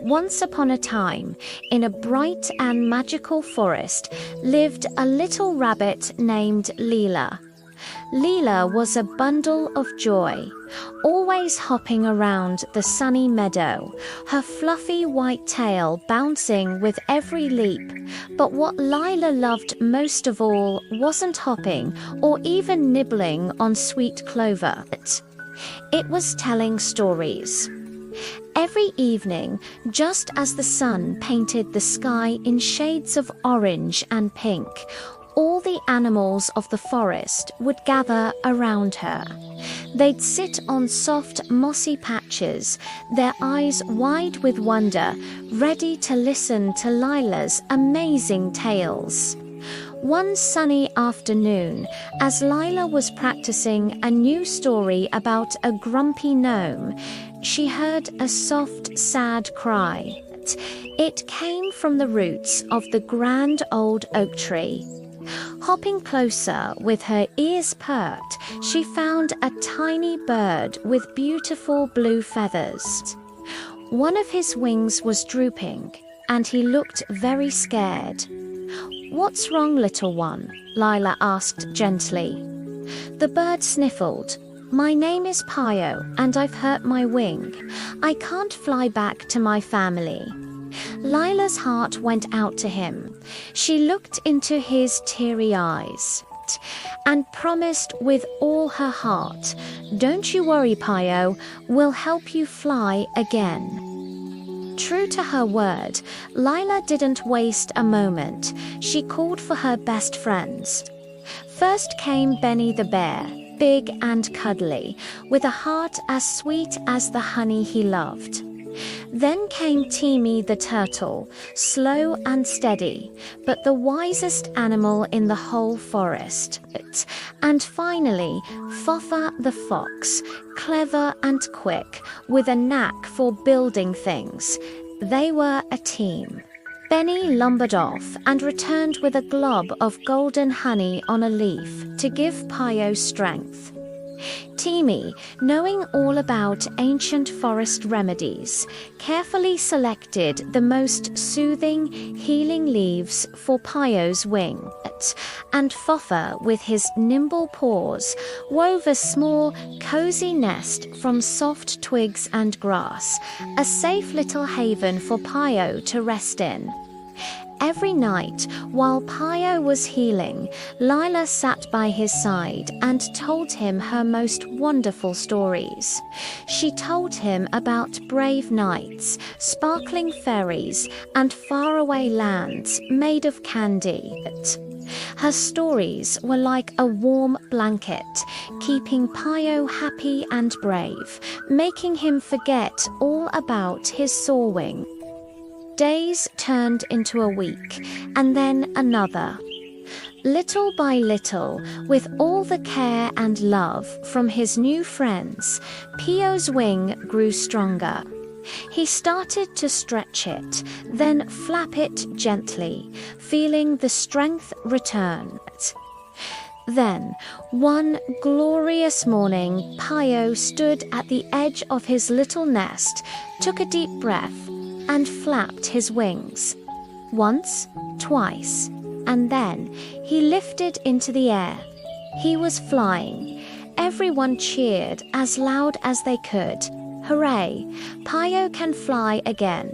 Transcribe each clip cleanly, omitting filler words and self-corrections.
Once upon a time, in a bright and magical forest, lived a little rabbit named Leela. Leela was a bundle of joy, always hopping around the sunny meadow, her fluffy white tail bouncing with every leap. But what Leela loved most of all wasn't hopping or even nibbling on sweet clover. It was telling stories. Every evening, just as the sun painted the sky in shades of orange and pink, all the animals of the forest would gather around her. They'd sit on soft, mossy patches, their eyes wide with wonder, ready to listen to Lila's amazing tales. One sunny afternoon, as Lila was practicing a new story about a grumpy gnome, she heard a soft, sad cry. It came from the roots of the grand old oak tree. Hopping closer with her ears perked, she found a tiny bird with beautiful blue feathers. One of his wings was drooping, and he looked very scared. "What's wrong, little one?" Lila asked gently. The bird sniffled. "My name is Pio, and I've hurt my wing. I can't fly back to my family." Lila's heart went out to him. She looked into his teary eyes and promised with all her heart, "Don't you worry, Pio, we'll help you fly again." True to her word, Lila didn't waste a moment. She called for her best friends. First came Benny the bear, big and cuddly, with a heart as sweet as the honey he loved. Then came Timmy the turtle, slow and steady, but the wisest animal in the whole forest. And finally, Foffa the fox, clever and quick, with a knack for building things. They were a team. Benny lumbered off and returned with a glob of golden honey on a leaf to give Pio strength. Timmy, knowing all about ancient forest remedies, carefully selected the most soothing, healing leaves for Pio's wing, and Foffa, with his nimble paws, wove a small, cozy nest from soft twigs and grass, a safe little haven for Pio to rest in. Every night, while Pio was healing, Lila sat by his side and told him her most wonderful stories. She told him about brave knights, sparkling fairies, and faraway lands made of candy. Her stories were like a warm blanket, keeping Pio happy and brave, making him forget all about his sore wing. Days turned into a week, and then another. Little by little, with all the care and love from his new friends, Pio's wing grew stronger. He started to stretch it, then flap it gently, feeling the strength return. Then, one glorious morning, Pio stood at the edge of his little nest, took a deep breath, and flapped his wings. Once, twice, and then he lifted into the air. He was flying. Everyone cheered as loud as they could. Hooray! Pio can fly again.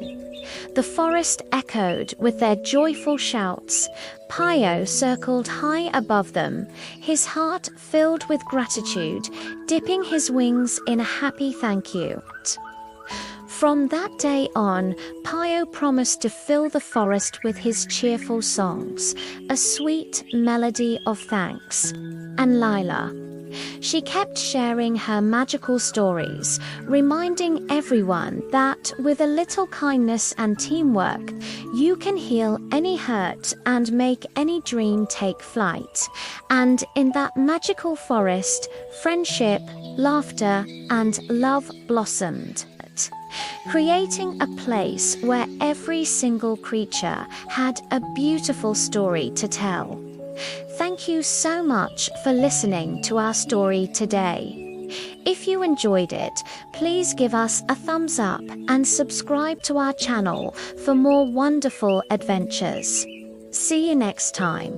The forest echoed with their joyful shouts. Pio circled high above them, his heart filled with gratitude, dipping his wings in a happy thank you. From that day on, Pio promised to fill the forest with his cheerful songs, a sweet melody of thanks. And Lila, she kept sharing her magical stories, reminding everyone that with a little kindness and teamwork, you can heal any hurt and make any dream take flight. And in that magical forest, friendship, laughter, and love blossomed, creating a place where every single creature had a beautiful story to tell. Thank you so much for listening to our story today. If you enjoyed it, please give us a thumbs up and subscribe to our channel for more wonderful adventures. See you next time.